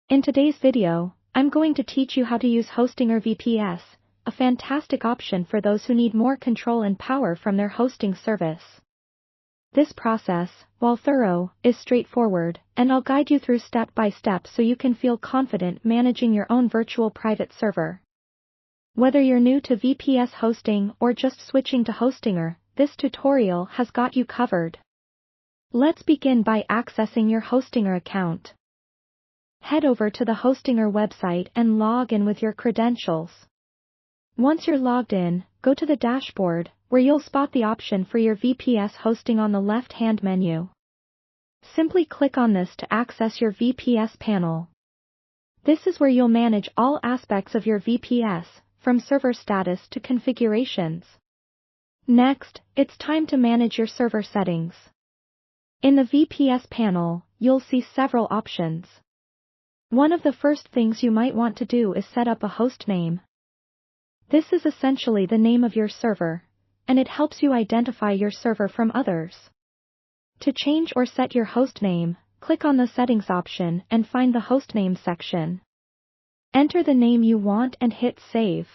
In today's video, I'm going to teach you how to use Hostinger VPS, a fantastic option for those who need more control and power from their hosting service. This process, while thorough, is straightforward, and I'll guide you through step by step so you can feel confident managing your own virtual private server. Whether you're new to VPS hosting or just switching to Hostinger, this tutorial has got you covered. Let's begin by accessing your Hostinger account. Head over to the Hostinger website and log in with your credentials. Once you're logged in, go to the dashboard, where you'll spot the option for your VPS hosting on the left-hand menu. Simply click on this to access your VPS panel. This is where you'll manage all aspects of your VPS, from server status to configurations. Next, it's time to manage your server settings. In the VPS panel, you'll see several options. One of the first things you might want to do is set up a host name. This is essentially the name of your server, and it helps you identify your server from others. To change or set your host name, click on the Settings option and find the Hostname section. Enter the name you want and hit Save.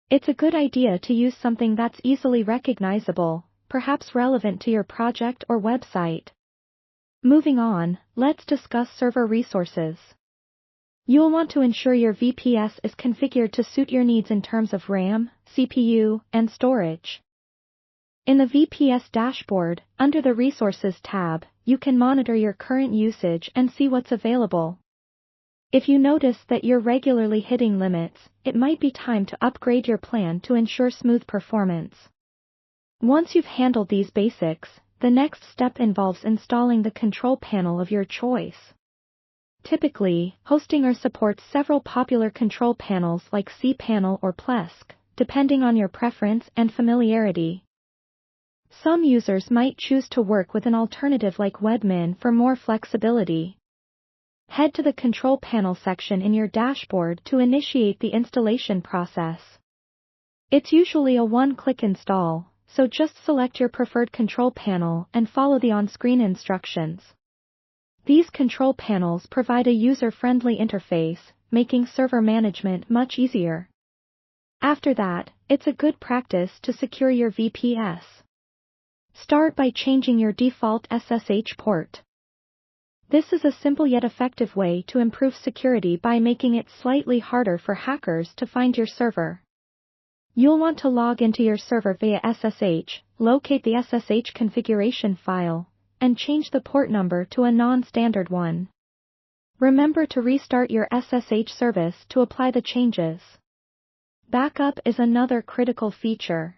It's a good idea to use something that's easily recognizable, perhaps relevant to your project or website. Moving on, let's discuss server resources. You'll want to ensure your VPS is configured to suit your needs in terms of RAM, CPU, and storage. In the VPS dashboard, under the Resources tab, you can monitor your current usage and see what's available. If you notice that you're regularly hitting limits, it might be time to upgrade your plan to ensure smooth performance. Once you've handled these basics, the next step involves installing the control panel of your choice. Typically, Hostinger supports several popular control panels like cPanel or Plesk, depending on your preference and familiarity. Some users might choose to work with an alternative like Webmin for more flexibility. Head to the Control Panel section in your dashboard to initiate the installation process. It's usually a one-click install, so just select your preferred control panel and follow the on-screen instructions. These control panels provide a user-friendly interface, making server management much easier. After that, it's a good practice to secure your VPS. Start by changing your default SSH port. This is a simple yet effective way to improve security by making it slightly harder for hackers to find your server. You'll want to log into your server via SSH, locate the SSH configuration file, and change the port number to a non-standard one. Remember to restart your SSH service to apply the changes. Backup is another critical feature.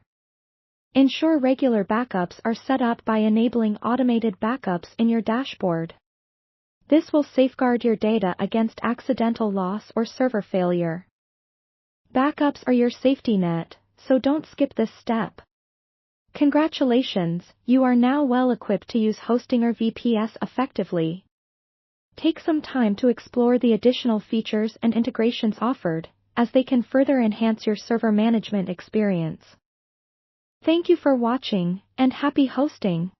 Ensure regular backups are set up by enabling automated backups in your dashboard. This will safeguard your data against accidental loss or server failure. Backups are your safety net, so don't skip this step. Congratulations, you are now well equipped to use Hostinger VPS effectively. Take some time to explore the additional features and integrations offered, as they can further enhance your server management experience. Thank you for watching, and happy hosting!